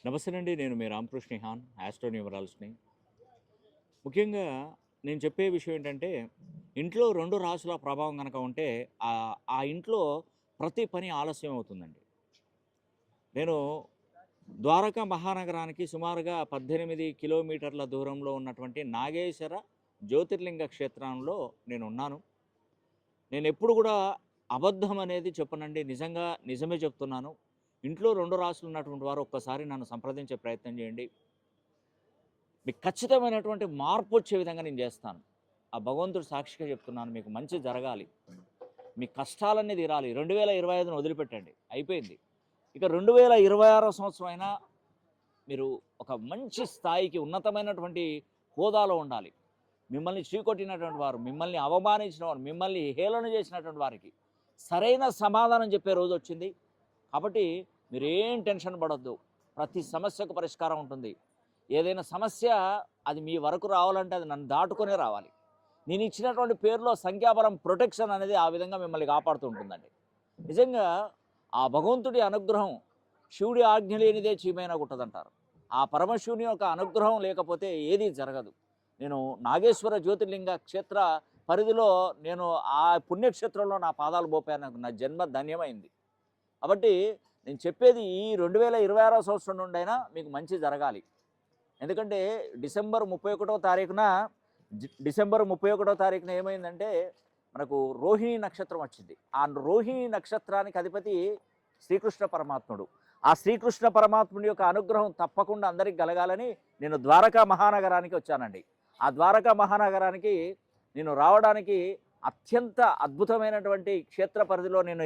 నమస్తే అండి. నేను మీ రామకృష్ణ హాన్, ఆస్ట్రో న్యూమరాలజిస్ట్‌ని. ముఖ్యంగా నేను చెప్పే విషయం ఏంటంటే, ఇంట్లో 2 రాసుల ప్రభావం గనక ఉంటే, ఆ ఇంట్లో ప్రతి పని ఆలస్యం అవుతుందండి. నేను ద్వారకా మహానగరానికి సుమారుగా 18 కిలోమీటర్ల దూరంలో ఉన్నటువంటి నాగేశ్వర జ్యోతిర్లింగ క్షేత్రంలో నేనున్నాను. నేనెప్పుడు గూడా అబద్ధం అనేది చెప్పనండి. నిజమే చెప్తున్నాను. ఇంట్లో 2 రాసులు ఉన్నటువంటి వారు ఒక్కసారి నన్ను సంప్రదించే ప్రయత్నం చేయండి. మీకు ఖచ్చితమైనటువంటి మార్పొచ్చే విధంగా నేను జేస్తాను. ఆ భగవంతుడు సాక్షిగా చెప్తున్నాను. మీకు మంచి జరగాలి. మీ కష్టాలన్నీ తీరాలి. 2025ని వదిలిపెట్టండి. అయిపోయింది. ఇక 2026 సంవత్సరం అయినా మీరు ఒక మంచి స్థాయికి ఉన్నతమైనటువంటి హోదాలో ఉండాలి. మిమ్మల్ని చీకొట్టినటువంటి వారు, మిమ్మల్ని అవమానించిన వారు, మిమ్మల్ని హేళన చేసినటువంటి వారికి సరైన సమాధానం చెప్పే రోజొచ్చింది. కాబట్టి మీరేం టెన్షన్ పడొద్దు. ప్రతి సమస్యకు పరిష్కారం ఉంటుంది. ఏదైనా సమస్య అది మీ వరకు రావాలంటే అది నన్ను దాటుకొనే రావాలి. నేను ఇచ్చినటువంటి పేరులో సంఖ్యాబలం ప్రొటెక్షన్ అనేది ఆ విధంగా మిమ్మల్ని కాపాడుతూ ఉంటుందండి. నిజంగా ఆ భగవంతుడి అనుగ్రహం, శివుడి ఆజ్ఞ లేనిదే చీమైనా గుట్టదంటారు. ఆ పరమశివుని యొక్క అనుగ్రహం లేకపోతే ఏదీ జరగదు. నేను నాగేశ్వర జ్యోతిర్లింగ క్షేత్ర పరిధిలో నేను ఆ పుణ్యక్షేత్రంలో నా పాదాలు మోపాను. నాకు నా జన్మ ధన్యమైంది. కాబట్టి నేను చెప్పేది ఈ 2026 సంవత్సరం నుండైనా మీకు మంచి జరగాలి. ఎందుకంటే డిసెంబర్ 31 తారీఖున ఏమైందంటే మనకు రోహిణి నక్షత్రం వచ్చింది. ఆ రోహిణి నక్షత్రానికి అధిపతి శ్రీకృష్ణ పరమాత్ముడు. ఆ శ్రీకృష్ణ పరమాత్ముడి యొక్క అనుగ్రహం తప్పకుండా అందరికి కలగాలని నేను ద్వారకా మహానగరానికి వచ్చానండి. ఆ ద్వారకా మహానగరానికి నేను రావడానికి అత్యంత అద్భుతమైనటువంటి క్షేత్ర పరిధిలో నేను